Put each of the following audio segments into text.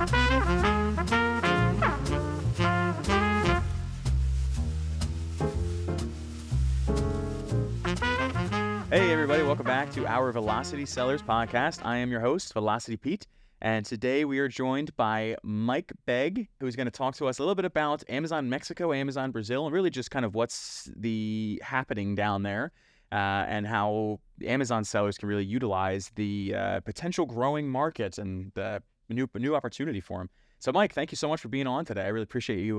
Hey everybody, welcome back to our Velocity Sellers podcast. I am your host, Velocity Pete, and today we are joined by Mike Begg, who's going to talk to us a little bit about Amazon Mexico, Amazon Brazil, and really just kind of what's happening down there, and how Amazon sellers can really utilize the potential growing market and the new opportunity for them. So Mike, thank you so much for being on today. I really appreciate you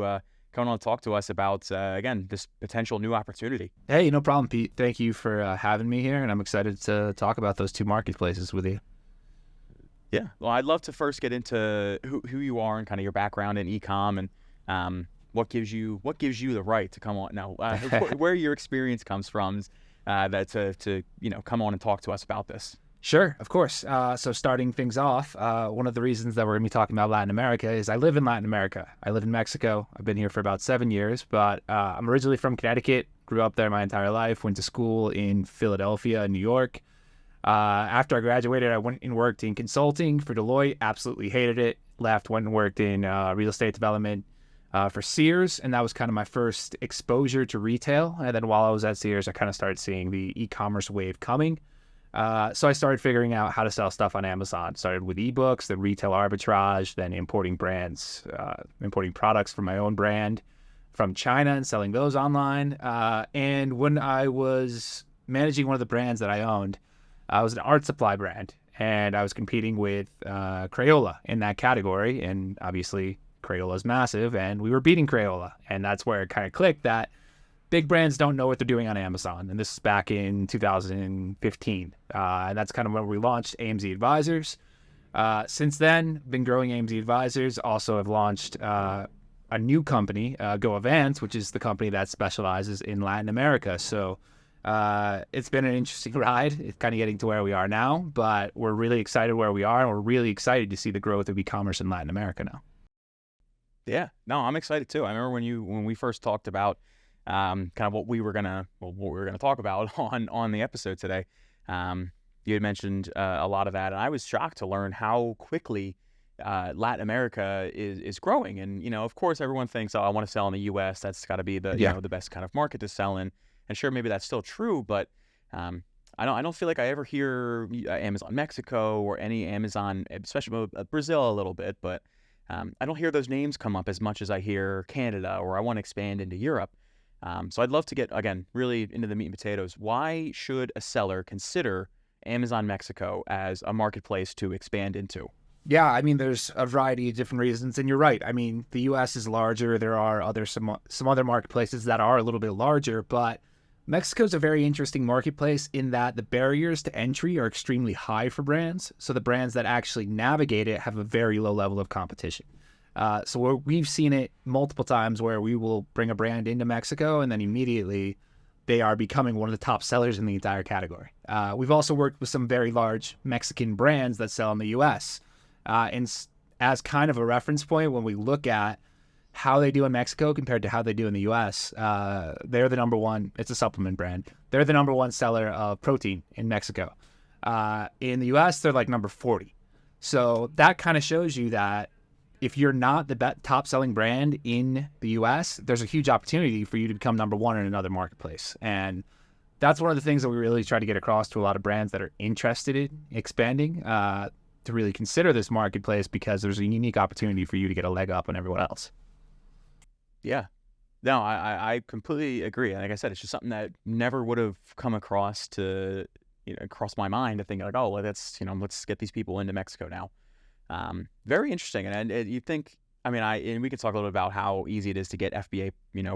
coming on to talk to us about, again, this potential new opportunity. Hey, no problem, Pete. Thank you for having me here, and I'm excited to talk about those two marketplaces with you. Yeah, well, I'd love to first get into who you are and kind of your background in e-com and what gives you the right to come on now, where your experience comes from, to come on and talk to us about this. Sure, of course. So starting things off, one of the reasons that we're going to be talking about Latin America is I live in Latin America. I live in Mexico. I've been here for about 7 years, but I'm originally from Connecticut, grew up there my entire life, went to school in Philadelphia and New York. After I graduated, I went and worked in consulting for Deloitte, absolutely hated it, left, went and worked in real estate development for Sears, and that was kind of my first exposure to retail. And then while I was at Sears, I kind of started seeing the e-commerce wave coming. So I started figuring out how to sell stuff on Amazon. Started with ebooks, then retail arbitrage, then importing products from my own brand from China and selling those online. And when I was managing one of the brands that I owned, I was an art supply brand, and I was competing with Crayola in that category. And obviously Crayola's massive, and we were beating Crayola. And that's where it kind of clicked that big brands don't know what they're doing on Amazon. And this is back in 2015. And that's kind of when we launched AMZ Advisors. Since then, been growing AMZ Advisors. Also have launched a new company, Go Advance, which is the company that specializes in Latin America. So it's been an interesting ride. It's kind of getting to where we are now, but we're really excited where we are. And we're really excited to see the growth of e-commerce in Latin America now. Yeah, no, I'm excited too. I remember when we first talked about kind of what we were gonna talk about on the episode today. You had mentioned a lot of that, and I was shocked to learn how quickly Latin America is growing. And of course, everyone thinks, oh, I want to sell in the U.S. That's got to be the the best kind of market to sell in. And sure, maybe that's still true, but I don't feel like I ever hear Amazon Mexico or any Amazon, especially Brazil a little bit, but I don't hear those names come up as much as I hear Canada or I want to expand into Europe. So I'd love to get, again, really into the meat and potatoes. Why should a seller consider Amazon Mexico as a marketplace to expand into? Yeah, I mean, there's a variety of different reasons, and you're right. I mean, the U.S. is larger. There are some other marketplaces that are a little bit larger, but Mexico's a very interesting marketplace in that the barriers to entry are extremely high for brands. So the brands that actually navigate it have a very low level of competition. So we've seen it multiple times where we will bring a brand into Mexico and then immediately they are becoming one of the top sellers in the entire category. We've also worked with some very large Mexican brands that sell in the U.S. And as kind of a reference point, when we look at how they do in Mexico compared to how they do in the U.S., they're the number one. It's a supplement brand. They're the number one seller of protein in Mexico. In the U.S., they're like number 40. So that kind of shows you that if you're not the top selling brand in the US, there's a huge opportunity for you to become number one in another marketplace. And that's one of the things that we really try to get across to a lot of brands that are interested in expanding, to really consider this marketplace because there's a unique opportunity for you to get a leg up on everyone else. Yeah. No, I completely agree. And like I said, it's just something that never would have come across across my mind to think like, oh, well, let's get these people into Mexico now. Very interesting. And you think, and we could talk a little bit about how easy it is to get FBA,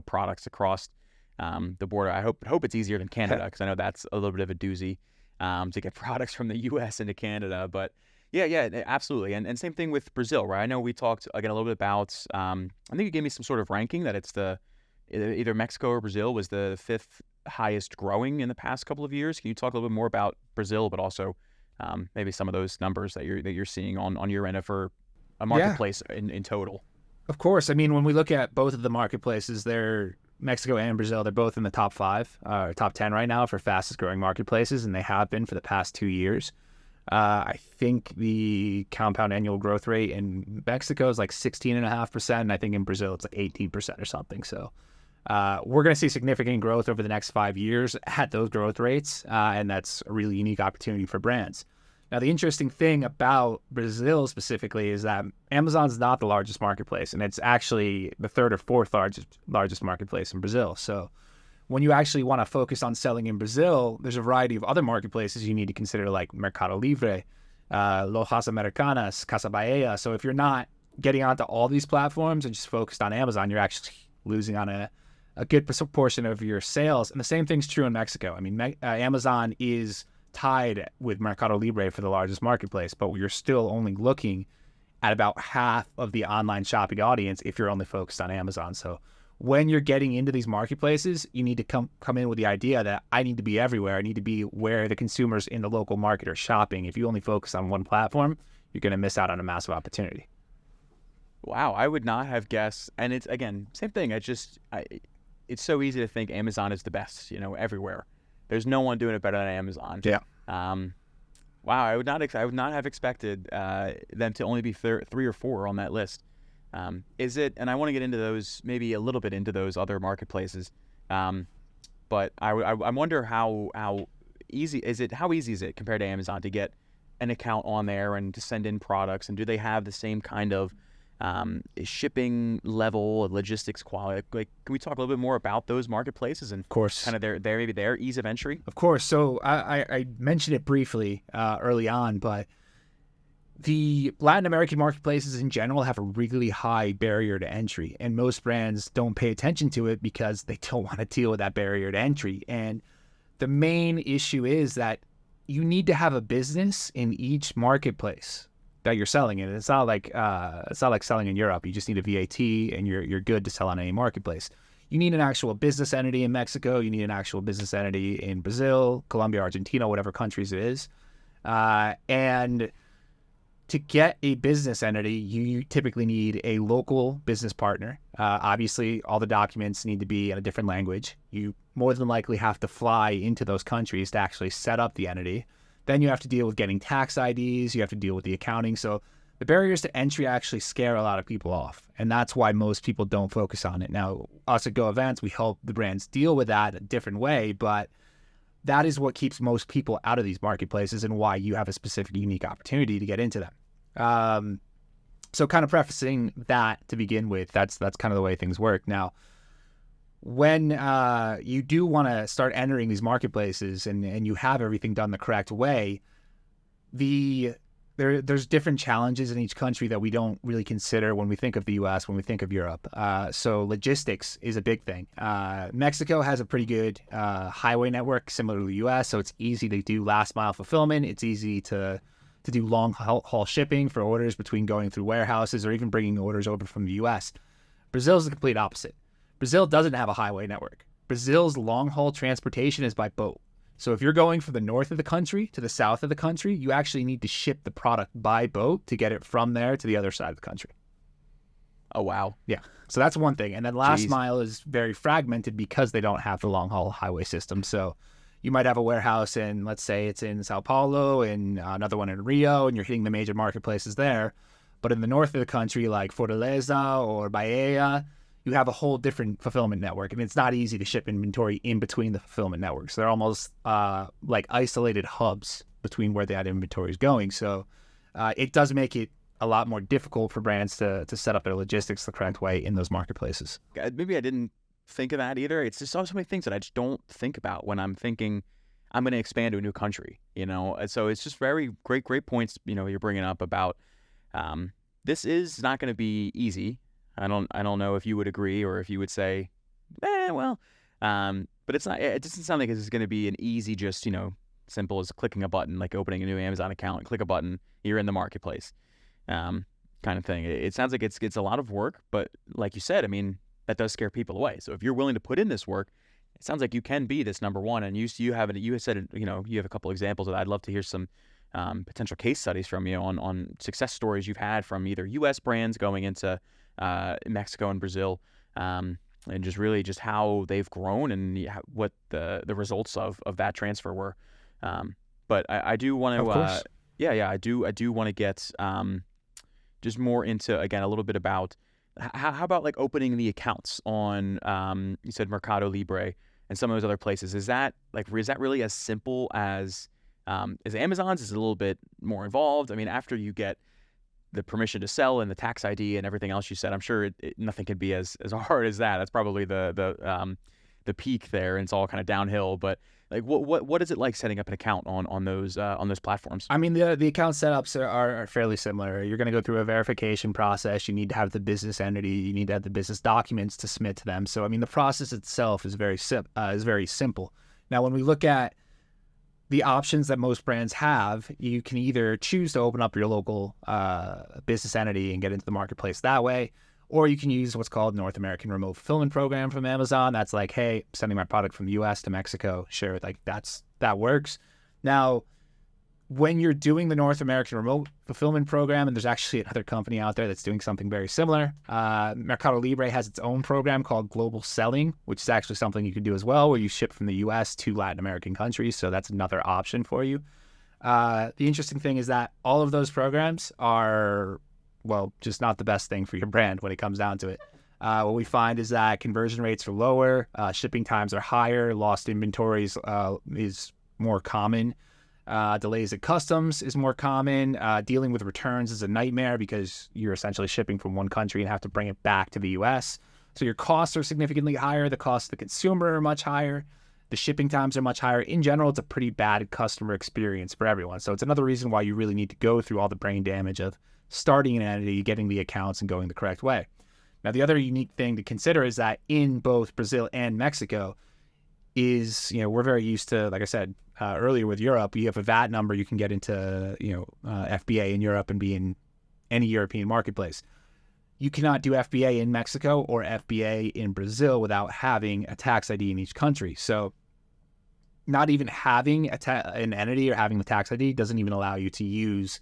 products across the border. I hope it's easier than Canada, because I know that's a little bit of a doozy to get products from the U.S. into Canada. But yeah, absolutely. And same thing with Brazil, right? I know we talked again a little bit about, I think you gave me some sort of ranking that it's either Mexico or Brazil was the 5th highest growing in the past couple of years. Can you talk a little bit more about Brazil, but also maybe some of those numbers that you're seeing on your end for a marketplace in total? Of course. I mean, when we look at both of the marketplaces, they're Mexico and Brazil. They're both in the top 5 or top 10 right now for fastest growing marketplaces, and they have been for the past 2 years. I think the compound annual growth rate in Mexico is like 16.5%. And I think in Brazil it's like 18% or something. So we're going to see significant growth over the next 5 years at those growth rates. And that's a really unique opportunity for brands. Now, the interesting thing about Brazil specifically is that Amazon's not the largest marketplace, and it's actually the third or fourth largest marketplace in Brazil. So when you actually want to focus on selling in Brazil, there's a variety of other marketplaces you need to consider, like Mercado Libre, Lojas Americanas, Casa Bahia. So if you're not getting onto all these platforms and just focused on Amazon, you're actually losing on a good proportion of your sales. And the same thing's true in Mexico. I mean, Amazon is tied with Mercado Libre for the largest marketplace, but you're still only looking at about half of the online shopping audience if you're only focused on Amazon. So when you're getting into these marketplaces, you need to come in with the idea that I need to be everywhere. I need to be where the consumers in the local market are shopping. If you only focus on one platform, you're going to miss out on a massive opportunity. Wow, I would not have guessed. And it's, again, same thing. It's so easy to think Amazon is the best, everywhere. There's no one doing it better than Amazon. Yeah. Wow, I would not have expected them to only be 3 or 4 on that list. Is it? And I want to get into those, maybe a little bit into those other marketplaces. But I wonder how easy is it? How easy is it compared to Amazon to get an account on there and to send in products? And do they have the same kind of shipping level, logistics quality? Like, can we talk a little bit more about those marketplaces and, of course, kind of their ease of entry? Of course. So I mentioned it briefly early on, but the Latin American marketplaces in general have a really high barrier to entry, and most brands don't pay attention to it because they don't want to deal with that barrier to entry. And the main issue is that you need to have a business in each marketplace that you're selling in. It's not like selling in Europe. You just need a VAT and you're good to sell on any marketplace. You need an actual business entity in Mexico. You need an actual business entity in Brazil, Colombia, Argentina, whatever countries it is. And to get a business entity, you typically need a local business partner. Obviously, all the documents need to be in a different language. You more than likely have to fly into those countries to actually set up the entity. Then you have to deal with getting tax IDs. You have to deal with the accounting. So the barriers to entry actually scare a lot of people off. And that's why most people don't focus on it. Now, us at Go Events, we help the brands deal with that a different way, but that is what keeps most people out of these marketplaces and why you have a specific unique opportunity to get into them. So kind of prefacing that to begin with, that's kind of the way things work. Now, when you do want to start entering these marketplaces and you have everything done the correct way, there's different challenges in each country that we don't really consider when we think of the US, when we think of Europe. So logistics is a big thing. Mexico has a pretty good highway network similar to the US, so it's easy to do last mile fulfillment. It's easy to do long haul shipping for orders between going through warehouses or even bringing orders over from the US. Brazil is the complete opposite. Brazil doesn't have a highway network. Brazil's long haul transportation is by boat. So if you're going from the north of the country to the south of the country, you actually need to ship the product by boat to get it from there to the other side of the country. Oh, wow. Yeah. So that's one thing. And then last Jeez. mile is very fragmented because they don't have the long haul highway system. So you might have a warehouse in, let's say it's in Sao Paulo and another one in Rio, and you're hitting the major marketplaces there. But in the north of the country, like Fortaleza or Bahia, you have a whole different fulfillment network, and it's not easy to ship inventory in between the fulfillment networks. They're almost like isolated hubs between where that inventory is going. So it does make it a lot more difficult for brands to set up their logistics the correct way in those marketplaces. Maybe I didn't think of that either. It's just so many things that I just don't think about when I'm thinking I'm going to expand to a new country, So it's just very great points, you're bringing up about this is not going to be easy. I don't know if you would agree or if you would say, but it's not. It doesn't sound like it's going to be an easy, just simple as clicking a button, like opening a new Amazon account, click a button, you're in the marketplace, kind of thing. It sounds like it's a lot of work, but like you said, I mean, that does scare people away. So if you're willing to put in this work, it sounds like you can be this number one. And you said you have a couple examples of that. I'd love to hear some potential case studies from you on success stories you've had from either U.S. brands going into Mexico and Brazil, and just how they've grown and what the results of that transfer were. But I do want to Yeah, I do want to get just more into, again, a little bit about how about like opening the accounts on, you said Mercado Libre and some of those other places. Is that really as simple as Amazon's? Is it a little bit more involved? I mean, after you get the permission to sell and the tax ID and everything else you said, I'm sure nothing could be as hard as that. That's probably the peak there, and it's all kind of downhill. But like, what is it like setting up an account on those platforms? I mean, the account setups are fairly similar. You're going to go through a verification process. You need to have the business entity. You need to have the business documents to submit to them. So, I mean, the process itself is very simple. Now, when we look at the options that most brands have, you can either choose to open up your local business entity and get into the marketplace that way, or you can use what's called North American Remote Fulfillment Program from Amazon. That's like, hey, sending my product from the US to Mexico. Sure, like that works. Now, when you're doing the North American Remote Fulfillment Program, and there's actually another company out there that's doing something very similar, Mercado Libre has its own program called Global Selling, which is actually something you can do as well, where you ship from the US to Latin American countries. So that's another option for you. The interesting thing is that all of those programs are, well, just not the best thing for your brand when it comes down to it. What we find is that conversion rates are lower, shipping times are higher, lost inventories is more common. Delays at customs is more common. Dealing with returns is a nightmare because you're essentially shipping from one country and have to bring it back to the US. So your costs are significantly higher. The costs of the consumer are much higher. The shipping times are much higher. In general, it's a pretty bad customer experience for everyone. So it's another reason why you really need to go through all the brain damage of starting an entity, getting the accounts, and going the correct way. Now, the other unique thing to consider is that in both Brazil and Mexico is, we're very used to, like I said earlier with Europe, you have a VAT number, you can get into, FBA in Europe and be in any European marketplace. You cannot do FBA in Mexico or FBA in Brazil without having a tax ID in each country. So not even having an entity or having the tax ID doesn't even allow you to use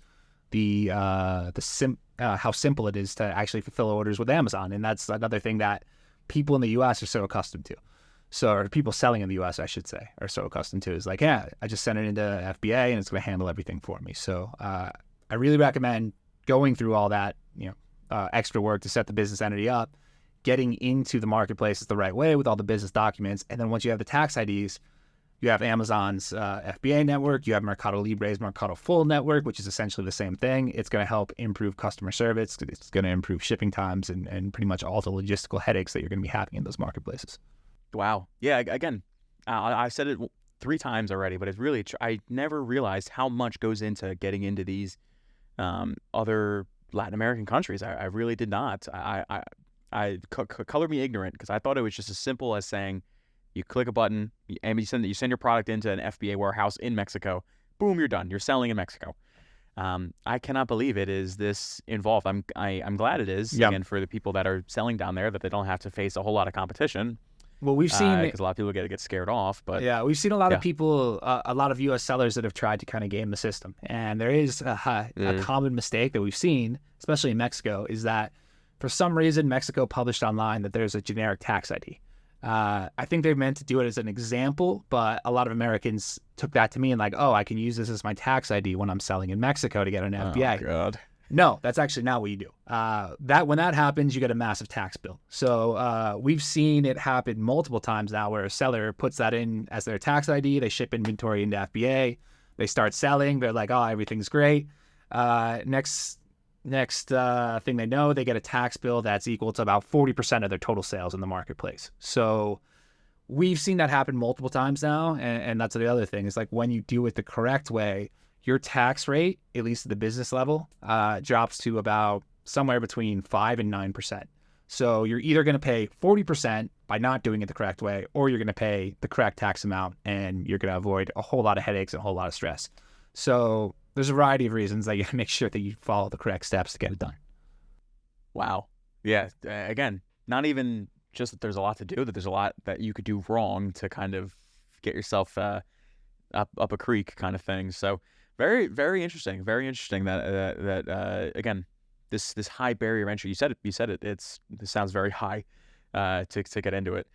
how simple it is to actually fulfill orders with Amazon. And that's another thing that people in the US are so accustomed to. So, or people selling in the US, I should say, are so accustomed to, is like, yeah, I just send it into FBA and it's going to handle everything for me. So I really recommend going through all that, extra work to set the business entity up, getting into the marketplace the right way with all the business documents. And then once you have the tax IDs, you have Amazon's FBA network, you have Mercado Libre's Mercado Full network, which is essentially the same thing. It's going to help improve customer service. It's going to improve shipping times and pretty much all the logistical headaches that you're going to be having in those marketplaces. Wow. Yeah. Again, I said it 3 times already, but it's really I never realized how much goes into getting into these other Latin American countries. I really did not. Color me ignorant, because I thought it was just as simple as saying you click a button and you send your product into an FBA warehouse in Mexico. Boom, you're done. You're selling in Mexico. I cannot believe it is this involved. I'm glad it is. Yep. Again, for the people that are selling down there, that they don't have to face a whole lot of competition. Well, we've seen, because a lot of people get scared off. But yeah, we've seen a lot of people, a lot of U.S. sellers that have tried to kind of game the system. And there is a common mistake that we've seen, especially in Mexico, is that for some reason Mexico published online that there's a generic tax ID. I think they meant to do it as an example, but a lot of Americans took that to mean like, oh, I can use this as my tax ID when I'm selling in Mexico to get an FBA. Oh, God. No, that's actually not what you do. When that happens, you get a massive tax bill. So we've seen it happen multiple times now where a seller puts that in as their tax ID. They ship inventory into FBA. They start selling. They're like, oh, everything's great. Next thing they know, they get a tax bill that's equal to about 40% of their total sales in the marketplace. So we've seen that happen multiple times now. And that's the other thing is like when you do it the correct way, your tax rate, at least at the business level, drops to about somewhere between 5 and 9%. So you're either going to pay 40% by not doing it the correct way, or you're going to pay the correct tax amount and you're going to avoid a whole lot of headaches and a whole lot of stress. So there's a variety of reasons that you have to make sure that you follow the correct steps to get it done. Wow. Yeah. Again, not even just that there's a lot to do, that there's a lot that you could do wrong to kind of get yourself up a creek kind of thing. So very, very interesting. Very interesting that again, this high barrier entry. You said it. This sounds very high to get into it.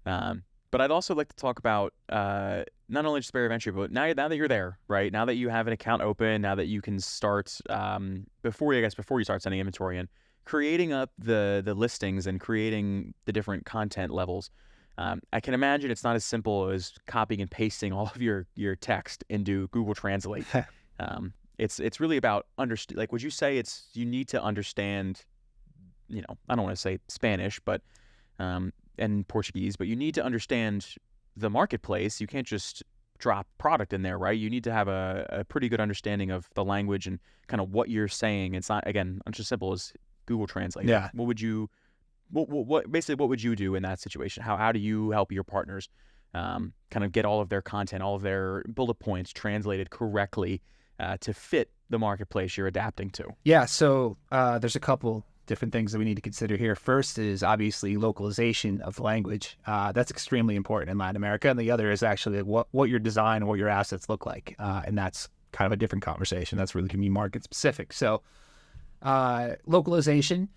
But I'd also like to talk about not only just barrier of entry, but now that you're there, right? Now that you have an account open, now that you can start before you start sending inventory in, creating up the listings and creating the different content levels. I can imagine it's not as simple as copying and pasting all of your text into Google Translate. It's really about like, would you say you need to understand, I don't want to say Spanish, but and Portuguese, but you need to understand the marketplace. You can't just drop product in there, right? You need to have a pretty good understanding of the language and kind of what you're saying. It's not, again, not just simple as Google Translate. Yeah. What would you, what basically, what would you do in that situation? How do you help your partners kind of get all of their content, all of their bullet points translated correctly to fit the marketplace you're adapting to? Yeah, so there's a couple different things that we need to consider here. First is obviously localization of the language. That's extremely important in Latin America. And the other is actually what your design and what your assets look like. And that's kind of a different conversation. That's really going to be market specific. So localization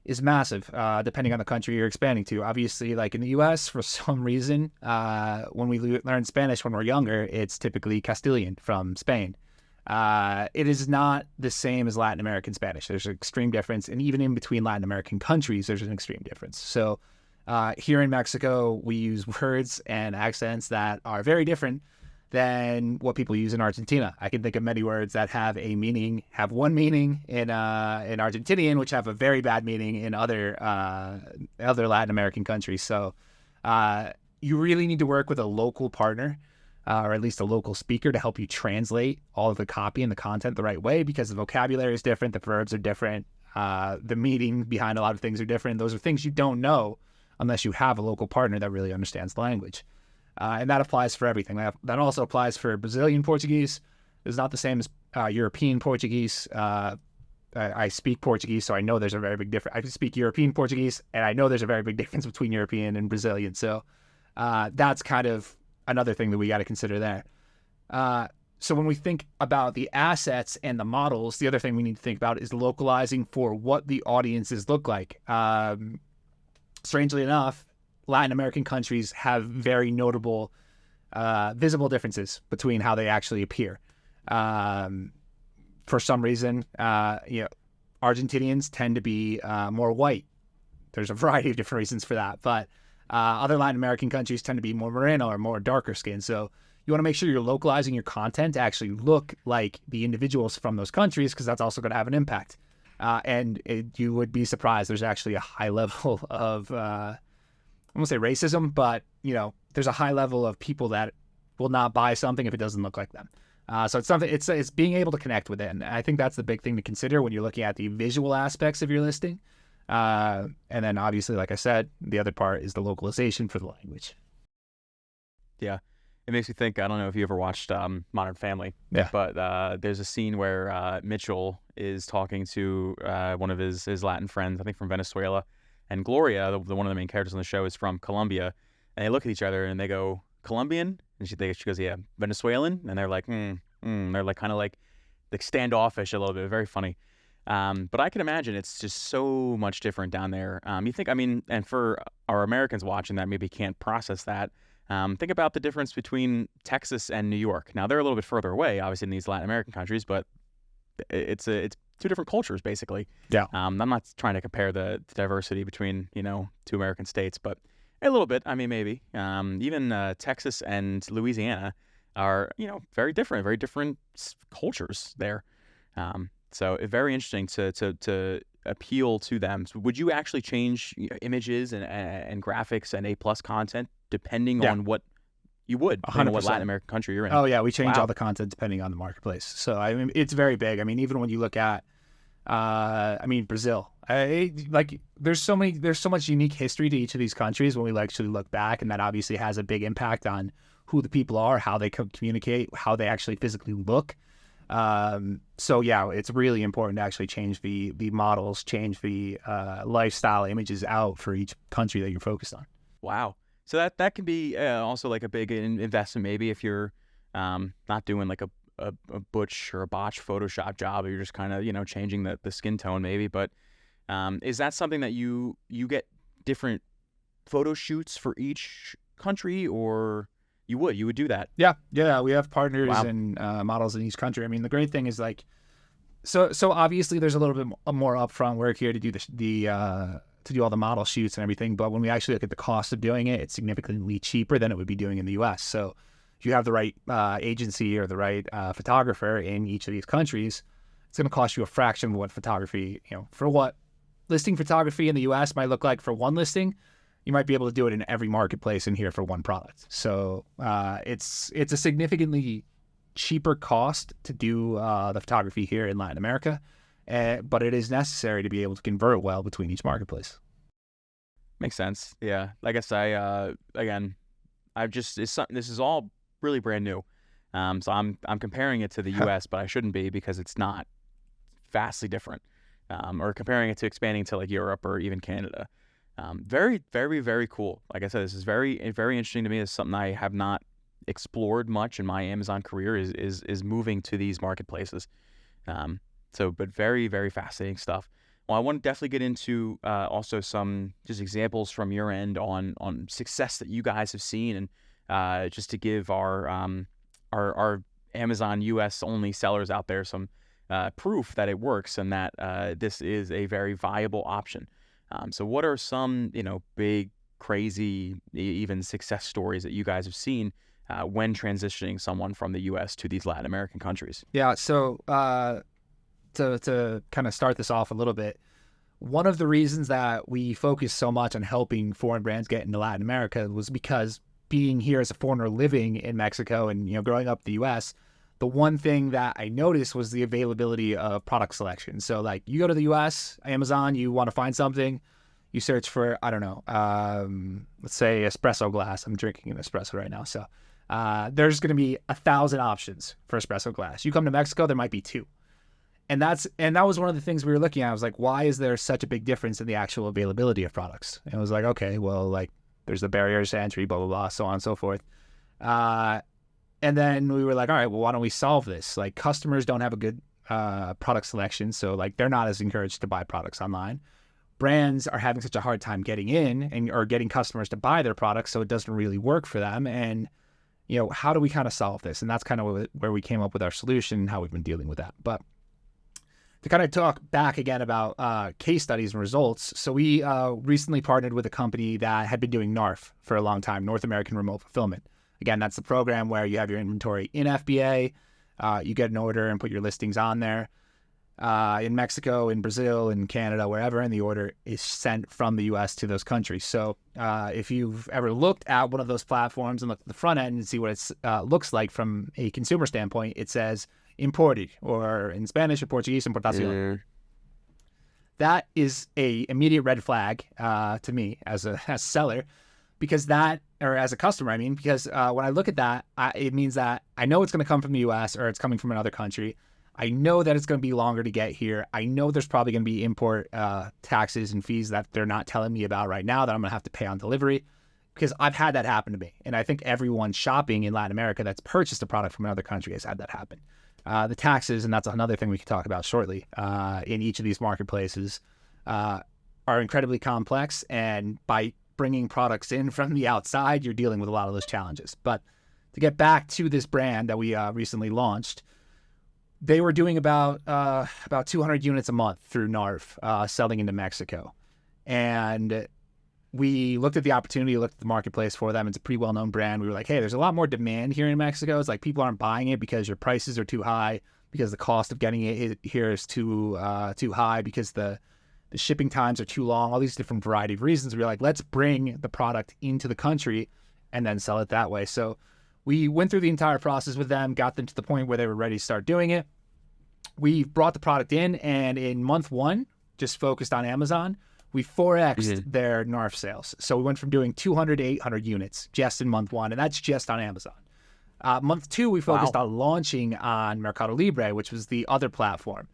is massive, depending on the country you're expanding to. Obviously, like in the US, for some reason, when we learn Spanish when we're younger, it's typically Castilian from Spain. It is not the same as Latin American Spanish. There's an extreme difference. And even in between Latin American countries, there's an extreme difference. So here in Mexico, we use words and accents that are very different than what people use in Argentina. I can think of many words that have one meaning in Argentinian, which have a very bad meaning in other Latin American countries. So you really need to work with a local partner, or at least a local speaker, to help you translate all of the copy and the content the right way, because the vocabulary is different, the verbs are different, the meaning behind a lot of things are different. Those are things you don't know unless you have a local partner that really understands the language. And that applies for everything. That also applies for Brazilian Portuguese. It's not the same as European Portuguese. I speak Portuguese, so I know there's a very big difference. I speak European Portuguese, and I know there's a very big difference between European and Brazilian. So that's kind of another thing that we got to consider there. So when we think about the assets and the models, the other thing we need to think about is localizing for what the audiences look like. Strangely enough, Latin American countries have very notable, visible differences between how they actually appear. For some reason, Argentinians tend to be more white. There's a variety of different reasons for that, but other Latin American countries tend to be more moreno or more darker skin. So you want to make sure you're localizing your content to actually look like the individuals from those countries, because that's also going to have an impact. You would be surprised. There's actually a high level of, I won't say racism, but there's a high level of people that will not buy something if it doesn't look like them. So it's something. It's being able to connect with it, and I think that's the big thing to consider when you're looking at the visual aspects of your listing. And then obviously, like I said, the other part is the localization for the language. Yeah. It makes me think, I don't know if you ever watched Modern Family, Yeah. but there's a scene where Mitchell is talking to one of his Latin friends, I think from Venezuela, and Gloria, the one of the main characters on the show, is from Colombia, and they look at each other and they go, "Colombian?" And she goes, "Yeah." "Venezuelan?" And they're like, They're like kind of like standoffish a little bit. Very funny. But I can imagine it's just so much different down there. You think, and for our Americans watching that maybe can't process that, think about the difference between Texas and New York. Now, they're a little bit further away, obviously, in these Latin American countries, but it's two different cultures, basically. Yeah. I'm not trying to compare the diversity between, two American states, but a little bit, maybe. Even Texas and Louisiana are, very different cultures there. So it's very interesting to appeal to them. So would you actually change images and graphics and A+ content depending on what you would, depending on what Latin American country you're in? Oh yeah, we change all the content depending on the marketplace. So it's very big. Even when you look at, Brazil, there's so much unique history to each of these countries when we actually look back, and that obviously has a big impact on who the people are, how they communicate, how they actually physically look. So yeah, it's really important to actually change the models, change the lifestyle images out for each country that you're focused on. Wow. So that can be also like a big investment, maybe if you're not doing like a butch or a botch Photoshop job, or you're just kind of changing the skin tone maybe. But is that something that you get different photo shoots for each country, or You would do that. Yeah. We have partners Wow. and models in each country. I mean, the great thing is like, so obviously there's a little bit more upfront work here to do to do all the model shoots and everything. But when we actually look at the cost of doing it, it's significantly cheaper than it would be doing in the U.S. So if you have the right agency or the right photographer in each of these countries, it's going to cost you a fraction of what photography, for what listing photography in the U.S. might look like for one listing, you might be able to do it in every marketplace in here for one product. So it's a significantly cheaper cost to do the photography here in Latin America, but it is necessary to be able to convert well between each marketplace. Makes sense. Yeah. Like I say, again, this is all really brand new. So I'm comparing it to the U.S., but I shouldn't be because it's not vastly different. Or comparing it to expanding to like Europe or even Canada. Very, very, very cool. Like I said, this is very, very interesting to me. It's something I have not explored much in my Amazon career is moving to these marketplaces. But very, very fascinating stuff. Well, I want to definitely get into also some just examples from your end on success that you guys have seen, and just to give our Amazon US only sellers out there some proof that it works and that this is a very viable option. So what are some, big, crazy, even success stories that you guys have seen when transitioning someone from the U.S. to these Latin American countries? Yeah. So to kind of start this off a little bit, one of the reasons that we focus so much on helping foreign brands get into Latin America was because being here as a foreigner living in Mexico and, growing up in the U.S., the one thing that I noticed was the availability of product selection. So like you go to the US, Amazon, you want to find something, you search for, I don't know, let's say espresso glass. I'm drinking an espresso right now. So there's going to be 1,000 options for espresso glass. You come to Mexico, there might be 2. And that was one of the things we were looking at. I was like, why is there such a big difference in the actual availability of products? And I was like, okay, well, like there's the barriers to entry, blah, blah, blah, so on and so forth. And then we were like, all right, well, why don't we solve this? Like customers don't have a good product selection. So like they're not as encouraged to buy products online. Brands are having such a hard time getting in or getting customers to buy their products. So it doesn't really work for them. And, how do we kind of solve this? And that's kind of where we came up with our solution and how we've been dealing with that. But to kind of talk back again about case studies and results. So we recently partnered with a company that had been doing NARF for a long time, North American Remote Fulfillment. Again, that's the program where you have your inventory in FBA, you get an order and put your listings on there. In Mexico, in Brazil, in Canada, wherever, and the order is sent from the U.S. to those countries. So if you've ever looked at one of those platforms and looked at the front end and see what it looks like from a consumer standpoint, it says imported, or in Spanish or Portuguese, importación. That is a immediate red flag to me as a seller, because or as a customer, because when I look at that, it means that I know it's going to come from the U.S. or it's coming from another country. I know that it's going to be longer to get here. I know there's probably going to be import taxes and fees that they're not telling me about right now that I'm going to have to pay on delivery, because I've had that happen to me. And I think everyone shopping in Latin America that's purchased a product from another country has had that happen. The taxes, and that's another thing we can talk about shortly, in each of these marketplaces are incredibly complex. And by bringing products in from the outside, you're dealing with a lot of those challenges. But to get back to this brand that we recently launched, they were doing about 200 units a month through NARF, selling into Mexico. And we looked at the opportunity, looked at the marketplace for them. It's a pretty well-known brand. We were like, hey, there's a lot more demand here in Mexico. It's like people aren't buying it because your prices are too high, because the cost of getting it here is too high, because the shipping times are too long, all these different variety of reasons. We were like, let's bring the product into the country and then sell it that way. So we went through the entire process with them, got them to the point where they were ready to start doing it. We brought the product in, and in month 1, just focused on Amazon, we 4x'd their NARF sales. So we went from doing 200 to 800 units just in month 1, and that's just on Amazon. Month 2, we focused on launching on Mercado Libre, which was the other platform,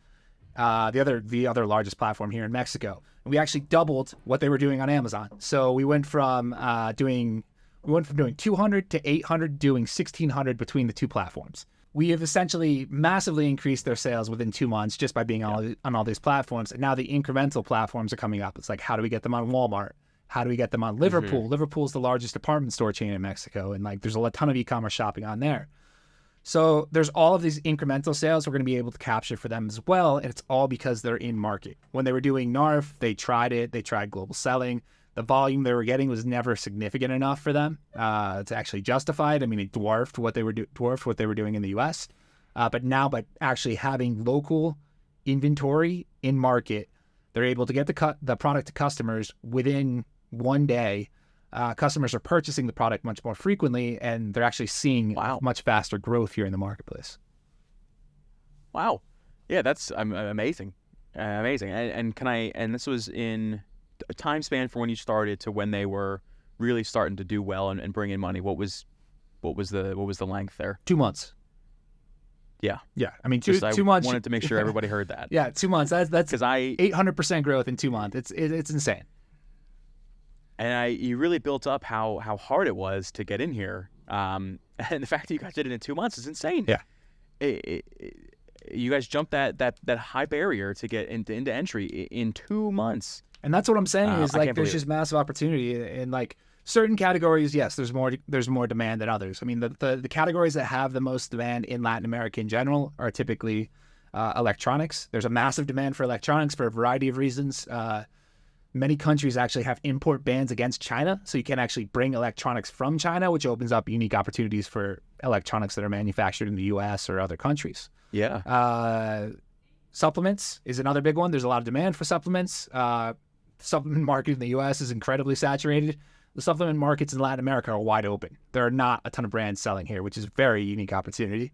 the other largest platform here in Mexico. And we actually doubled what they were doing on Amazon. So we went from doing 200 to 800, doing 1,600 between the two platforms. We have essentially massively increased their sales within 2 months just by being on all these platforms. And now the incremental platforms are coming up. It's like, how do we get them on Walmart? How do we get them on Mm-hmm. Liverpool? Liverpool's the largest department store chain in Mexico, and like there's a ton of e-commerce shopping on there. So there's all of these incremental sales we're going to be able to capture for them as well, and it's all because they're in market. When they were doing NARF, they tried it. They tried global selling. The volume they were getting was never significant enough for them to actually justify it. I mean, it dwarfed what they were doing in the U.S. But now, by actually having local inventory in market, they're able to get the product to customers within one day. Customers are purchasing the product much more frequently, and they're actually seeing Wow. much faster growth here in the marketplace. Wow. Yeah, that's amazing. Amazing. And this was in a time span from when you started to when they were really starting to do well and bring in money. What was the length there? 2 months. Yeah. Yeah. I mean, Just I 2 months. wanted to make sure everybody heard that. Yeah, 2 months. That's Because 800% growth in 2 months. It's insane. you really built up how hard it was to get in here. And the fact that you guys did it in 2 months is insane. Yeah. You guys jumped that high barrier to get into entry in 2 months. And that's what I'm saying is I like can't there's believe just massive opportunity in like certain categories. Yes, there's more demand than others. I mean, the categories that have the most demand in Latin America in general are typically electronics. There's a massive demand for electronics for a variety of reasons. Many countries actually have import bans against China, so you can actually bring electronics from China, which opens up unique opportunities for electronics that are manufactured in the U.S. or other countries. Yeah. Supplements is another big one. There's a lot of demand for supplements. Supplement market in the U.S. is incredibly saturated. The supplement markets in Latin America are wide open. There are not a ton of brands selling here, which is a very unique opportunity.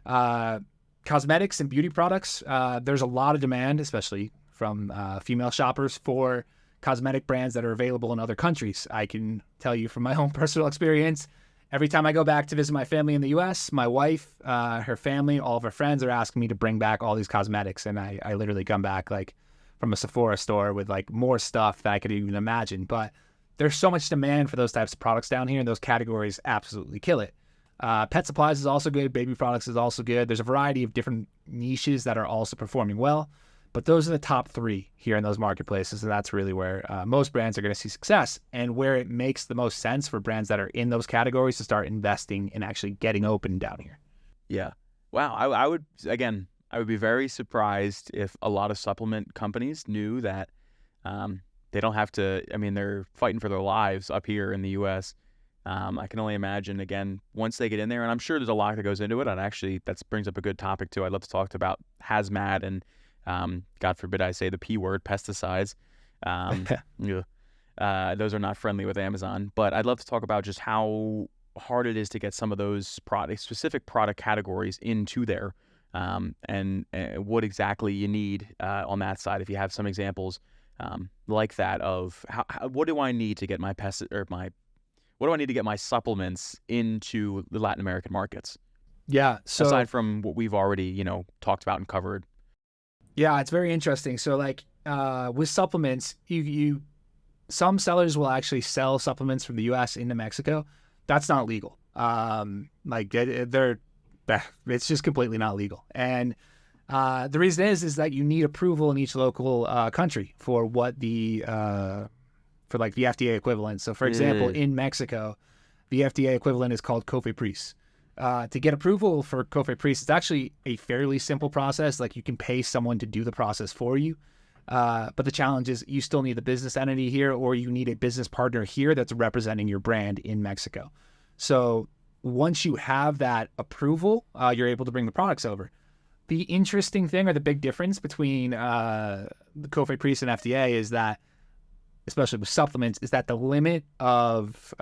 Cosmetics and beauty products, there's a lot of demand, especially from female shoppers, for cosmetic brands that are available in other countries. I can tell you from my own personal experience, every time I go back to visit my family in the U.S., my wife, her family, all of her friends are asking me to bring back all these cosmetics. And I literally come back like from a Sephora store with like more stuff that I could even imagine. But there's so much demand for those types of products down here, and those categories absolutely kill it. Pet supplies is also good. Baby products is also good. There's a variety of different niches that are also performing well. But those are the top three here in those marketplaces, and that's really where most brands are going to see success, and where it makes the most sense for brands that are in those categories to start investing in actually getting open down here. Yeah. Wow. I would be very surprised if a lot of supplement companies knew that they don't have to. I mean, they're fighting for their lives up here in the U.S. I can only imagine, again, once they get in there, and I'm sure there's a lot that goes into it. And actually, that brings up a good topic too. I'd love to talk about hazmat and God forbid I say the P word, pesticides. Those are not friendly with Amazon. But I'd love to talk about just how hard it is to get some of those specific product categories into there, and what exactly you need on that side. If you have some examples like that of what do I need to get my what do I need to get my supplements into the Latin American markets? Yeah. So aside from what we've already talked about and covered. yeah, it's very interesting. So like with supplements, you some sellers will actually sell supplements from the U.S. into Mexico. That's not legal. It's just completely not legal. And the reason is that you need approval in each local country for what for like the FDA equivalent. So for example, in Mexico, the FDA equivalent is called COFEPRIS. To get approval for COFEPRIS, it's actually a fairly simple process. Like you can pay someone to do the process for you. But the challenge is you still need the business entity here, or you need a business partner here that's representing your brand in Mexico. So once you have that approval, you're able to bring the products over. The interesting thing, or the big difference between the COFEPRIS and FDA is that, especially with supplements, is that the limit of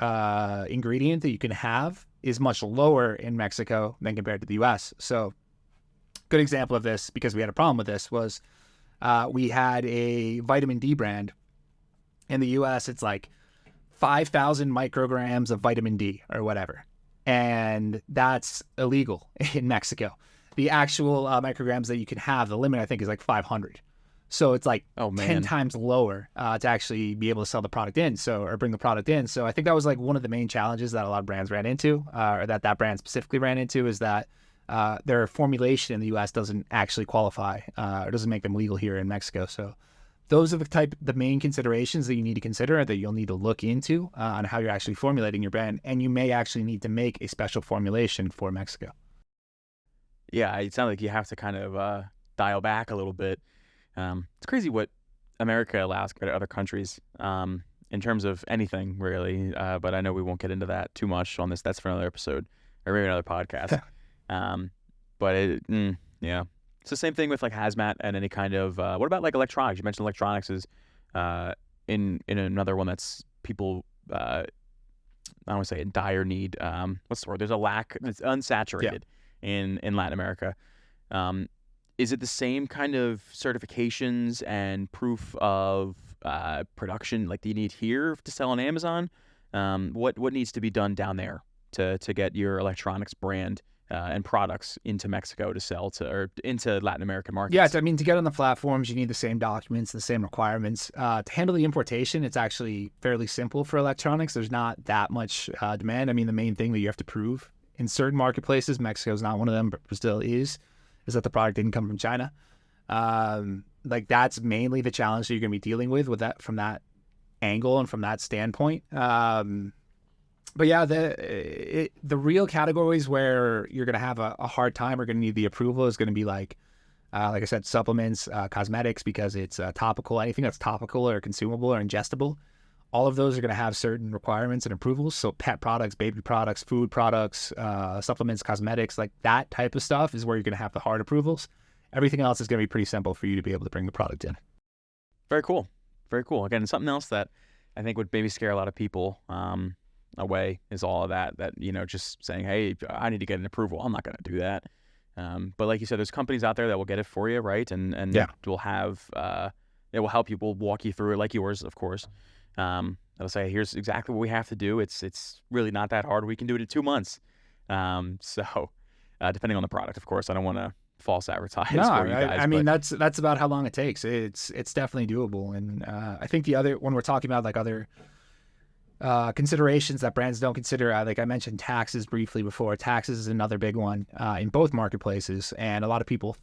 ingredient that you can have is much lower in Mexico than compared to the U.S. So good example of this, because we had a problem with this, was we had a vitamin D brand. In the U.S., it's like 5,000 micrograms of vitamin D or whatever. And that's illegal in Mexico. The actual micrograms that you can have, the limit, I think, is like 500. So it's like 10 times lower to actually be able to sell the product in, or bring the product in. So I think that was like one of the main challenges that a lot of brands ran into, or that brand specifically ran into, is that their formulation in the U.S. doesn't actually qualify, or doesn't make them legal here in Mexico. So those are the main considerations that you need to consider, that you'll need to look into on how you're actually formulating your brand. And you may actually need to make a special formulation for Mexico. Yeah, it sounds like you have to kind of dial back a little bit. It's crazy what America allows compared to other countries in terms of anything, really. But I know we won't get into that too much on this. That's for another episode or maybe another podcast. Yeah. It's the same thing with like hazmat and any kind of what about like electronics? You mentioned electronics is in another one that's people I don't want to say in dire need. What's the word? There's a lack. It's unsaturated in Latin America. Is it the same kind of certifications and proof of production like do you need here to sell on Amazon? What needs to be done down there to get your electronics brand and products into Mexico to sell to or into Latin American markets? Yeah, I mean, to get on the platforms, you need the same documents, the same requirements. To handle the importation, it's actually fairly simple for electronics. There's not that much demand. I mean, the main thing that you have to prove in certain marketplaces, Mexico is not one of them, but Brazil is that the product didn't come from China. Like that's mainly the challenge that you're going to be dealing with that from that angle and from that standpoint. But yeah, the real categories where you're going to have a hard time or going to need the approval is going to be like I said, supplements, cosmetics, because it's topical. Anything that's topical or consumable or ingestible, all of those are going to have certain requirements and approvals. So pet products, baby products, food products, supplements, cosmetics, like that type of stuff is where you're going to have the hard approvals. Everything else is going to be pretty simple for you to be able to bring the product in. Very cool. Very cool. Again, something else that I think would maybe scare a lot of people away is all of that, just saying, hey, I need to get an approval. I'm not going to do that. But like you said, there's companies out there that will get it for you, right? And will have, it will help you, will walk you through it, like yours, of course. They'll say, here's exactly what we have to do. It's really not that hard. We can do it in 2 months. So depending on the product, of course, I don't want to false advertise for you guys. I mean, that's about how long it takes. It's definitely doable. And I think when we're talking about like other considerations that brands don't consider, like I mentioned taxes briefly before. Taxes is another big one in both marketplaces. And a lot of people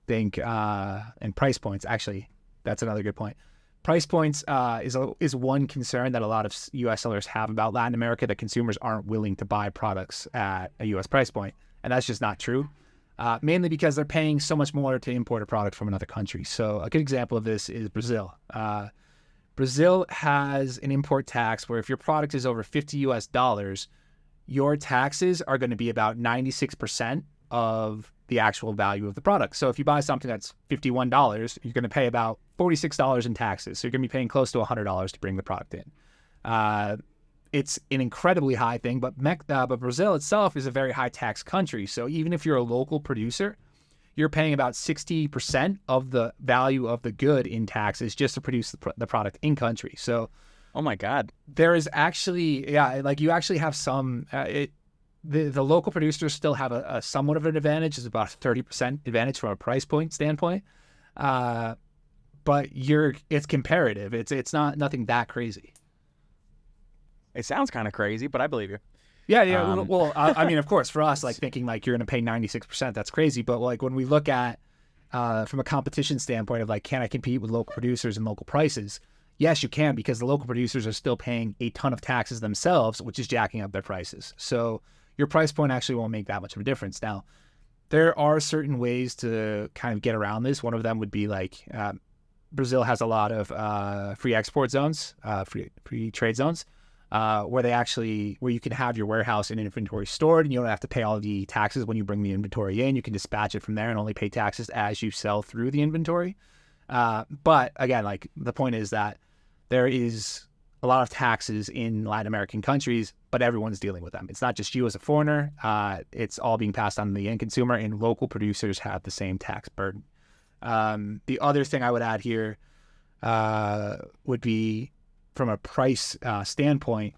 think, and price points, actually, that's another good point. Price points is one concern that a lot of U.S. sellers have about Latin America, that consumers aren't willing to buy products at a U.S. price point. And that's just not true, mainly because they're paying so much more to import a product from another country. So a good example of this is Brazil. Brazil has an import tax where if your product is over $50, your taxes are going to be about 96% of the actual value of the product. So if you buy something that's $51, you're going to pay about $46 in taxes. So you're going to be paying close to $100 to bring the product in. It's an incredibly high thing, but Brazil itself is a very high tax country. So even if you're a local producer, you're paying about 60% of the value of the good in taxes just to produce the product in country. So, oh my God, there is actually, like you actually have some, the local producers still have a somewhat of an advantage. It's about a 30% advantage from a price point standpoint. But it's comparative. It's nothing that crazy. It sounds kind of crazy, but I believe you. Yeah. Well, I mean, of course, for us, like thinking like you're going to pay 96%, that's crazy. But like when we look at from a competition standpoint of like, can I compete with local producers and local prices? Yes, you can, because the local producers are still paying a ton of taxes themselves, which is jacking up their prices. So your price point actually won't make that much of a difference. Now, there are certain ways to kind of get around this. One of them would be like Brazil has a lot of free export zones, free trade zones. Where you can have your warehouse and inventory stored, and you don't have to pay all the taxes when you bring the inventory in. You can dispatch it from there and only pay taxes as you sell through the inventory. But again, like the point is that there is a lot of taxes in Latin American countries, but everyone's dealing with them. It's not just you as a foreigner. It's all being passed on to the end consumer, and local producers have the same tax burden. The other thing I would add here would be, from a price standpoint,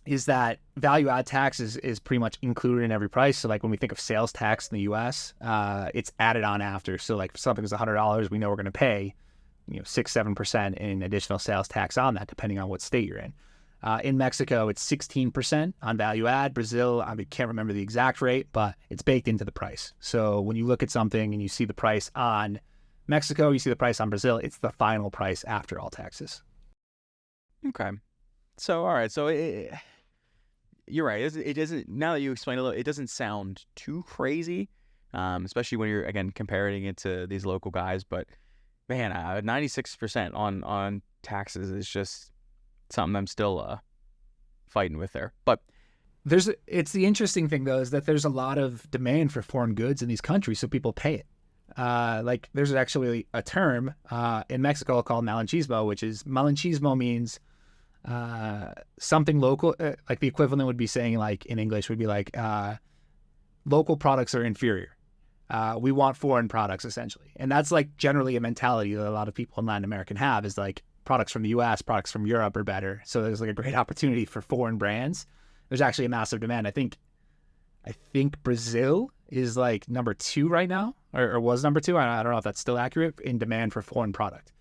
is that value add tax is pretty much included in every price. So like when we think of sales tax in the US, it's added on after. So like if something is $100, we know we're going to pay 6-7% in additional sales tax on that, depending on what state you're in. In Mexico, it's 16% on value add. Brazil, I can't remember the exact rate, but it's baked into the price. So when you look at something and you see the price on Mexico, you see the price on Brazil, it's the final price after all taxes. Okay. So, all right. So, you're right. It doesn't, now that you explain a little, it doesn't sound too crazy, especially when you're, again, comparing it to these local guys. But, man, 96% on taxes is just something I'm still fighting with there. But it's the interesting thing though is that there's a lot of demand for foreign goods in these countries, so people pay it. Like there's actually a term in Mexico called malinchismo, which is malinchismo means something local. Like the equivalent would be saying, like in English, would be like local products are inferior. We want foreign products essentially, and that's like generally a mentality that a lot of people in Latin America have, is like products from the U.S., products from Europe are better. So there's like a great opportunity for foreign brands. There's actually a massive demand. I think Brazil is like number 2 right now, or was number 2. I don't know if that's still accurate in demand for foreign product.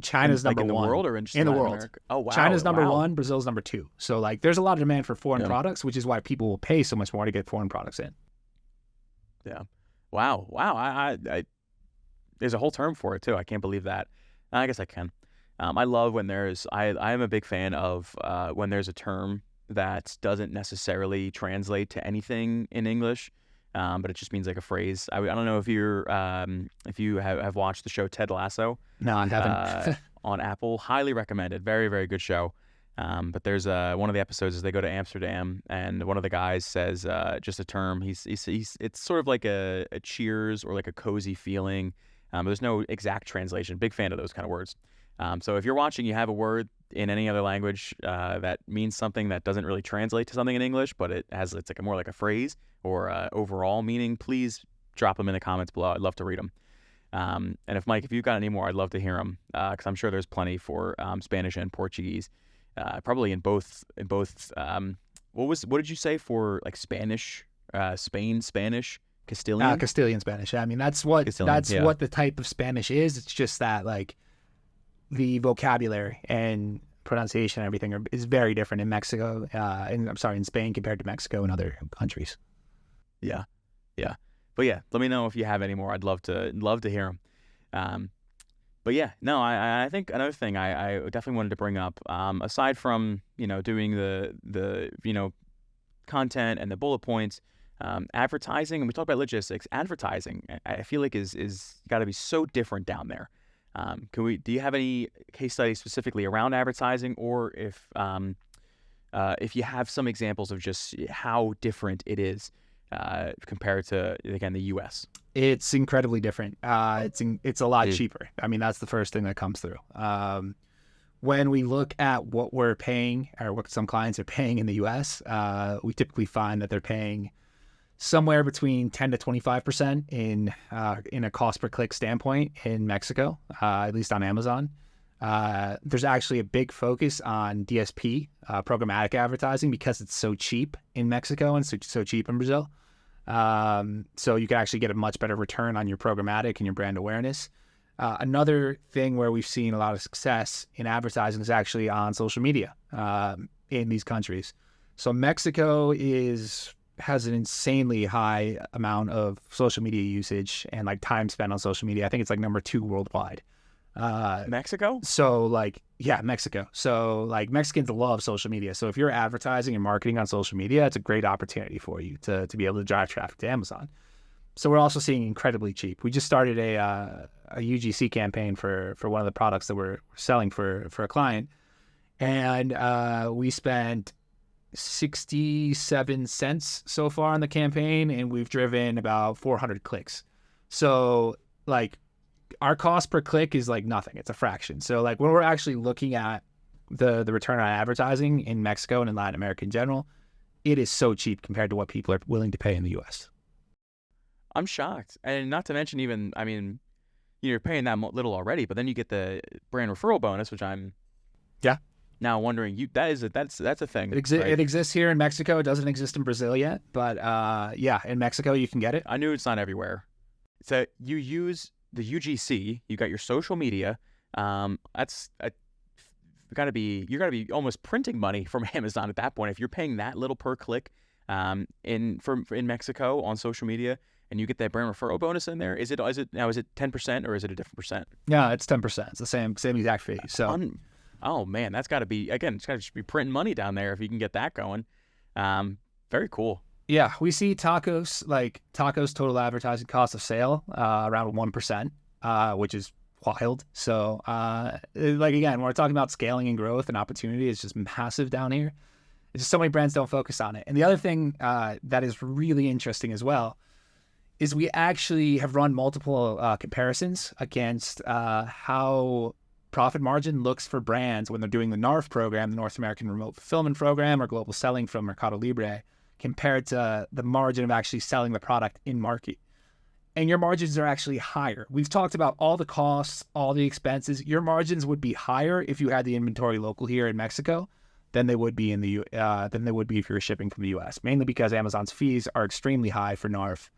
China's number in the 1 world or in in the Latin world. America? Oh, wow. China's number Wow. 1, Brazil's number 2. So like there's a lot of demand for foreign Yeah. products, which is why people will pay so much more to get foreign products in. Yeah. Wow. There's a whole term for it too. I can't believe that. I guess I can. I love when I am a big fan of when there's a term that doesn't necessarily translate to anything in English, but it just means like a phrase. I don't know if if you have watched the show Ted Lasso. No, I haven't. On Apple. Highly recommended. Very, very good show. But there's one of the episodes is they go to Amsterdam, and one of the guys says just a term. He's it's sort of like a cheers or like a cozy feeling. There's no exact translation. Big fan of those kind of words. So if you're watching, you have a word in any other language that means something that doesn't really translate to something in English, but it's like more like a phrase or overall meaning, please drop them in the comments below. I'd love to read them. And if you've got any more, I'd love to hear them because I'm sure there's plenty for Spanish and Portuguese. Probably in both. What did you say for like Spanish, Spain Spanish, Castilian? Castilian Spanish. I mean, that's what the type of Spanish is. It's just that like the vocabulary and pronunciation and everything is very different in Mexico. In Spain compared to Mexico and other countries. Yeah. But yeah, let me know if you have any more. I'd love to hear them. But yeah, no, I think another thing I definitely wanted to bring up, aside from doing the content and the bullet points, advertising, and we talk about logistics. Advertising, I feel like is got to be so different down there. Do you have any case studies specifically around advertising, or if you have some examples of just how different it is compared to, again, the U.S.? It's incredibly different. It's a lot cheaper. I mean, that's the first thing that comes through. When we look at what we're paying or what some clients are paying in the U.S., we typically find that they're paying somewhere between 10 to 25% in a cost per click standpoint in Mexico, at least on Amazon. There's actually a big focus on DSP, programmatic advertising, because it's so cheap in Mexico and so cheap in Brazil. So you can actually get a much better return on your programmatic and your brand awareness. Another thing where we've seen a lot of success in advertising is actually on social media in these countries. So Mexico has an insanely high amount of social media usage and like time spent on social media. I think it's like number 2 worldwide. Mexico? So like, yeah, Mexico. So like Mexicans love social media. So if you're advertising and marketing on social media, it's a great opportunity for you to be able to drive traffic to Amazon. So we're also seeing incredibly cheap. We just started a UGC campaign for one of the products that we're selling for a client. And we spent 67 cents so far on the campaign, and we've driven about 400 clicks. So like our cost per click is like nothing. It's a fraction. So like when we're actually looking at the return on advertising in Mexico and in Latin America in general, it is so cheap compared to what people are willing to pay in the US. I'm shocked. And not to mention even, I mean, you're paying that little already, but then you get the brand referral bonus, which I'm now wondering, that's a thing. It exists here in Mexico. It doesn't exist in Brazil yet, but in Mexico you can get it. I knew it's not everywhere. So you use the UGC, you got your social media. You're gotta be almost printing money from Amazon at that point if you're paying that little per click in Mexico on social media. and you get that brand referral bonus in there. Is it 10% or is it a different percent? Yeah, it's 10%. It's the same exact fee. So, oh man, that's got to be, again, it's got to just be printing money down there if you can get that going. Very cool. yeah, we see tacos total advertising cost of sale around 1%, which is wild. So, again, when we're talking about scaling and growth and opportunity, it's just massive down here. It's just so many brands don't focus on it. And the other thing that is really interesting as well is we actually have run multiple comparisons against how profit margin looks for brands when they're doing the NARF program, the North American Remote Fulfillment Program, or global selling from Mercado Libre, compared to the margin of actually selling the product in market. And your margins are actually higher. We've talked about all the costs, all the expenses. Your margins would be higher if you had the inventory local here in Mexico than they would be than they would be if you were shipping from the US, mainly because Amazon's fees are extremely high for NARF.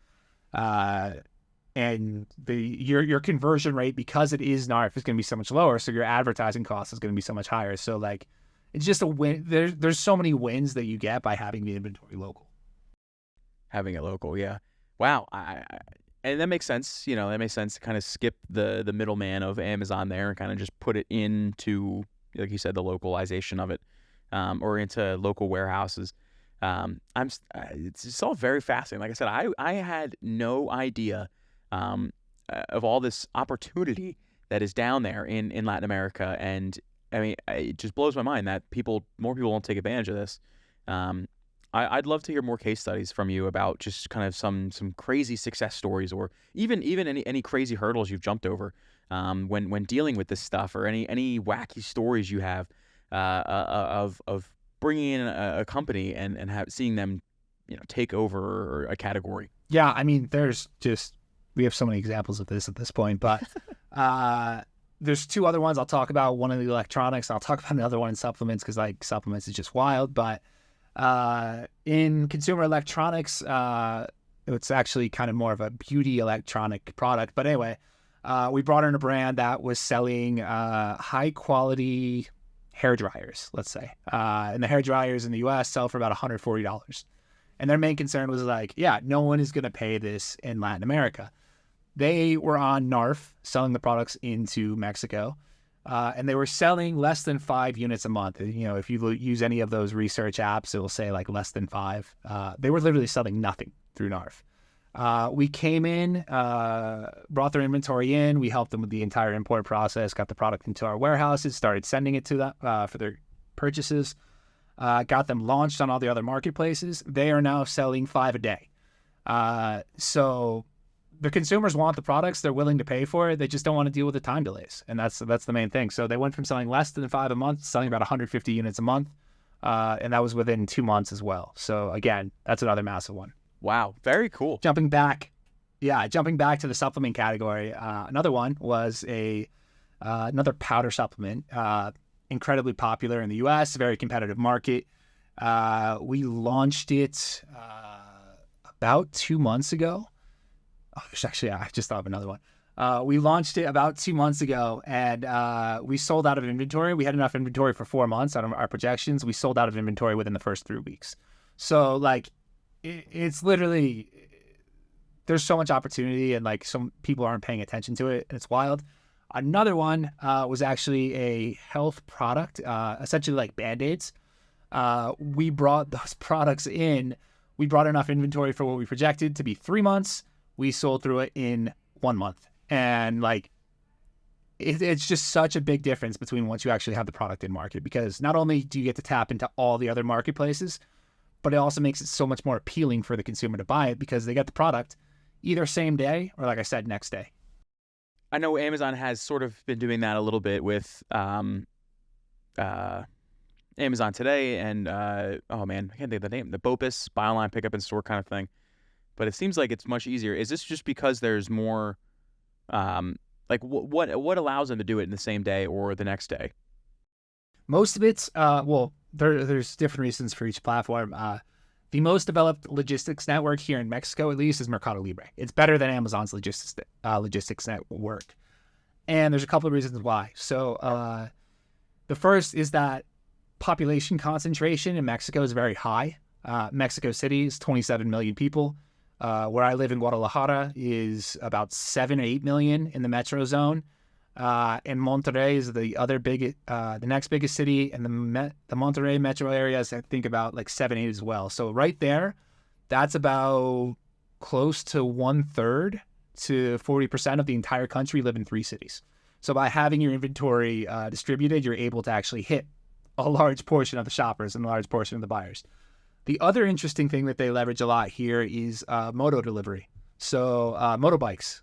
And your conversion rate, because it is NARF, is going to be so much lower. So your advertising cost is going to be so much higher. So like, it's just a win. There's so many wins that you get by having the inventory local. Having it local, yeah. Wow. And that makes sense. That makes sense to kind of skip the middleman of Amazon there and kind of just put it into, like you said, the localization of it, or into local warehouses. It's just all very fascinating. Like I said, I had no idea of all this opportunity that is down there in Latin America, and I mean, it just blows my mind that more people won't take advantage of this. I'd love to hear more case studies from you about just kind of some crazy success stories, or even any crazy hurdles you've jumped over when dealing with this stuff, or any wacky stories you have of bringing in a company and seeing them take over a category. Yeah, I mean, we have so many examples of this at this point, but there's two other ones I'll talk about. One in the electronics, and I'll talk about another one in supplements, because like supplements is just wild. But in consumer electronics, it's actually kind of more of a beauty electronic product. But anyway, we brought in a brand that was selling high quality hair dryers, let's say. And the hair dryers in the US sell for about $140. And their main concern was like, yeah, no one is going to pay this in Latin America. They were on NARF selling the products into Mexico, and they were selling less than 5 units a month. If you use any of those research apps, it will say like less than 5. They were literally selling nothing through NARF. We came in, brought their inventory in. We helped them with the entire import process, got the product into our warehouses, started sending it to them for their purchases, got them launched on all the other marketplaces. They are now selling 5 a day. So the consumers want the products. They're willing to pay for it. They just don't want to deal with the time delays. And that's the main thing. So they went from selling less than 5 a month, selling about 150 units a month. And that was within 2 months as well. So again, that's another massive one. Wow. Very cool. Jumping back to the supplement category. Another one was another powder supplement, incredibly popular in the US, very competitive market. We launched it about 2 months ago. Actually, I just thought of another one. We launched it about 2 months ago, and we sold out of inventory. We had enough inventory for 4 months out of our projections. We sold out of inventory within the first 3 weeks. So like, it's literally, there's so much opportunity, and like some people aren't paying attention to it, and it's wild. Another one was actually a health product, essentially like Band-Aids. We brought those products in. We brought enough inventory for what we projected to be 3 months. We sold through it in 1 month. And like, it's just such a big difference between once you actually have the product in market, because not only do you get to tap into all the other marketplaces, but it also makes it so much more appealing for the consumer to buy it, because they get the product either same day or, like I said, next day. I know Amazon has sort of been doing that a little bit with Amazon Today and, oh man, I can't think of the name, the BOPIS, buy online, pick up in store kind of thing. But it seems like it's much easier. Is this just because there's more, like what allows them to do it in the same day or the next day? Most of it's, there's different reasons for each platform. The most developed logistics network here in Mexico, at least, is Mercado Libre. It's better than Amazon's logistics network. And there's a couple of reasons why. So the first is that population concentration in Mexico is very high. Mexico City is 27 million people. Where I live in Guadalajara is about 7 or 8 million in the metro zone. And Monterrey is the next biggest city, and the Monterrey metro area is, I think, about like 7, 8 as well. So right there, that's about close to 1/3 to 40% of the entire country live in 3 cities. So by having your inventory distributed, you're able to actually hit a large portion of the shoppers and a large portion of the buyers. The other interesting thing that they leverage a lot here is moto delivery. So motorbikes.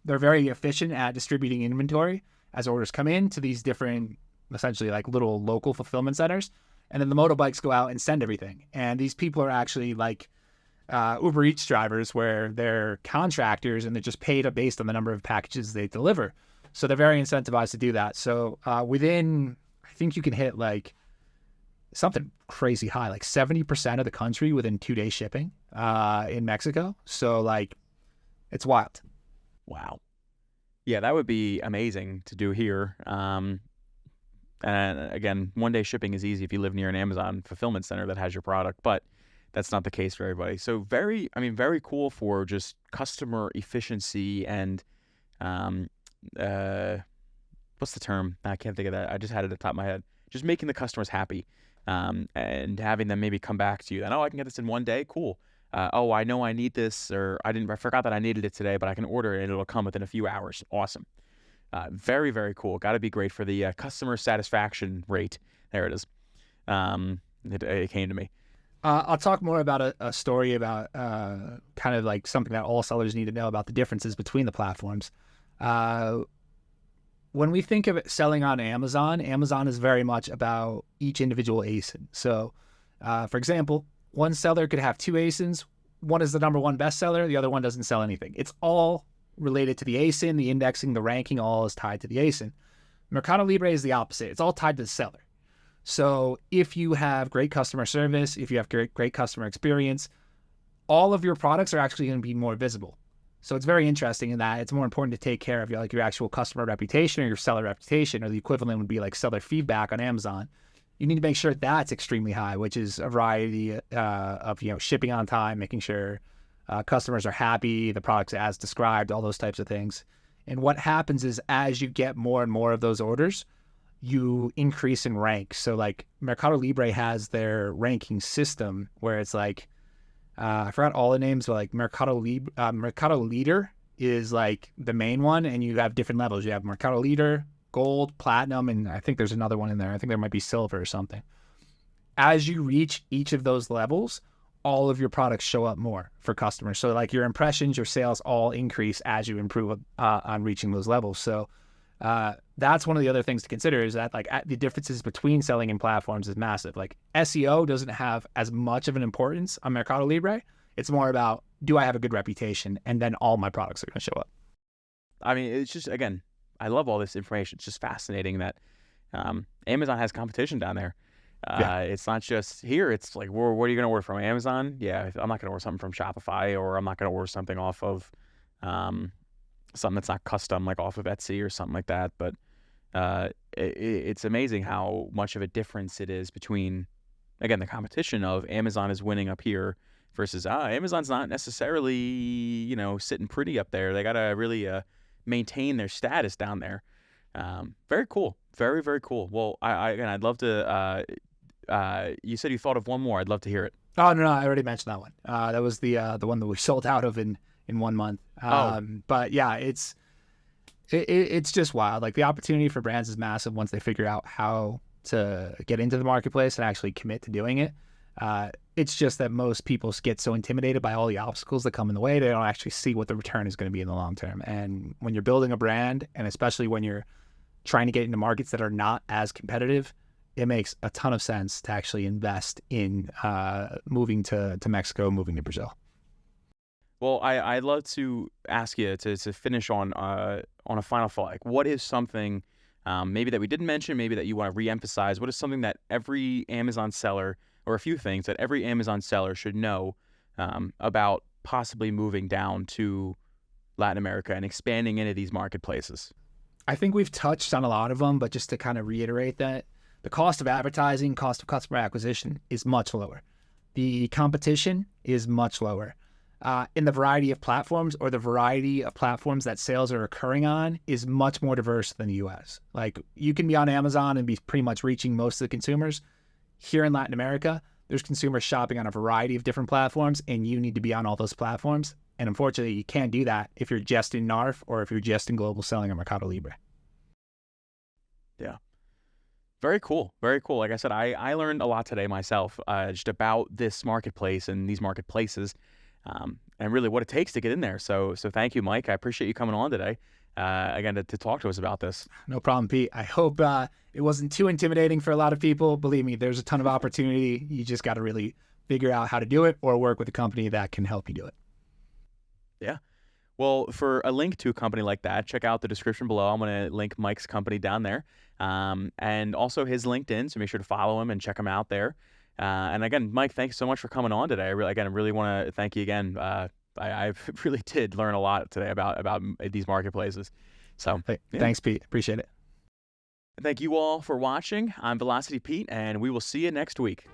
They're very efficient at distributing inventory as orders come in to these different, essentially like little local fulfillment centers. And then the motorbikes go out and send everything. And these people are actually like Uber Eats drivers, where they're contractors and they're just paid based on the number of packages they deliver. So they're very incentivized to do that. So I think you can hit like something crazy high, like 70% of the country within 2 day shipping in Mexico. So like, it's wild. Wow. Yeah, that would be amazing to do here. And again, 1 day shipping is easy if you live near an Amazon fulfillment center that has your product, but that's not the case for everybody. So very cool for just customer efficiency and, what's the term? I can't think of that. I just had it at the top of my head. Just making the customers happy, and having them maybe come back to you. And, oh, I can get this in 1 day. Cool. Oh, I know I need this, or I forgot that I needed it today, but I can order it and it'll come within a few hours. Awesome. Very, very cool. Got to be great for the customer satisfaction rate. There it is. It came to me. I'll talk more about a story about kind of like something that all sellers need to know about the differences between the platforms. When we think of it selling on Amazon, Amazon is very much about each individual ASIN. So, for example, one seller could have 2 ASINs. One is the number one bestseller. The other one doesn't sell anything. It's all related to the ASIN, the indexing, the ranking, all is tied to the ASIN. Mercado Libre is the opposite. It's all tied to the seller. So if you have great customer service, if you have great customer experience, all of your products are actually going to be more visible. So it's very interesting in that it's more important to take care of your actual customer reputation or your seller reputation, or the equivalent would be like seller feedback on Amazon. You need to make sure that's extremely high, which is a variety of shipping on time, making sure customers are happy, the product's as described, all those types of things. And what happens is as you get more and more of those orders, you increase in rank. So like Mercado Libre has their ranking system where it's like, I forgot all the names, but like Mercado Leader is like the main one, and you have different levels. You have Mercado Leader, Gold, Platinum, and I think there's another one in there. I think there might be Silver or something. As you reach each of those levels, all of your products show up more for customers. So like your impressions, your sales all increase as you improve on reaching those levels. So that's one of the other things to consider, is that like the differences between selling in platforms is massive. Like SEO doesn't have as much of an importance on Mercado Libre. It's more about, do I have a good reputation? And then all my products are going to show up. I mean, it's just, again, I love all this information. It's just fascinating that Amazon has competition down there. It's not just here. It's like, what are you going to order from Amazon? Yeah, I'm not going to order something from Shopify, or I'm not going to order something off of something that's not custom, like off of Etsy or something like that. But it's amazing how much of a difference it is between, again, the competition of Amazon is winning up here versus Amazon's not necessarily, sitting pretty up there. They got to really maintain their status down there. Very cool. Very, very cool. Well, I'd love to, you said you thought of one more. I'd love to hear it. Oh, no, I already mentioned that one. That was the one that we sold out of in 1 month. But yeah, it's just wild. Like the opportunity for brands is massive once they figure out how to get into the marketplace and actually commit to doing it. It's just that most people get so intimidated by all the obstacles that come in the way, they don't actually see what the return is going to be in the long term. And when you're building a brand, and especially when you're trying to get into markets that are not as competitive, it makes a ton of sense to actually invest in moving to Mexico, moving to Brazil. Well, I'd love to ask you to finish on a final thought. Like, what is something maybe that we didn't mention, maybe that you want to reemphasize? What is something that every Amazon seller, or a few things that every Amazon seller should know about possibly moving down to Latin America and expanding into these marketplaces? I think we've touched on a lot of them, but just to kind of reiterate that, the cost of advertising, cost of customer acquisition is much lower. the competition is much lower. In the variety of platforms, or the variety of platforms that sales are occurring on, is much more diverse than the US. Like, you can be on Amazon and be pretty much reaching most of the consumers. Here in Latin America, there's consumers shopping on a variety of different platforms, and you need to be on all those platforms. And unfortunately, you can't do that if you're just in NARF or if you're just in global selling on Mercado Libre. Yeah. Very cool. Very cool. Like I said, I learned a lot today myself, just about this marketplace and these marketplaces, and really what it takes to get in there. So thank you, Mike. I appreciate you coming on today, again, to talk to us about this. No problem, Pete. I hope it wasn't too intimidating for a lot of people. Believe me, there's a ton of opportunity. You just got to really figure out how to do it, or work with a company that can help you do it. Yeah. Well, for a link to a company like that, check out the description below. I'm going to link Mike's company down there, and also his LinkedIn. So make sure to follow him and check him out there. And again, Mike, thanks so much for coming on today. I really want to thank you again. I really did learn a lot today about these marketplaces. So Hey, yeah. Thanks, Pete. Appreciate it. Thank you all for watching. I'm Velocity Pete, and we will see you next week.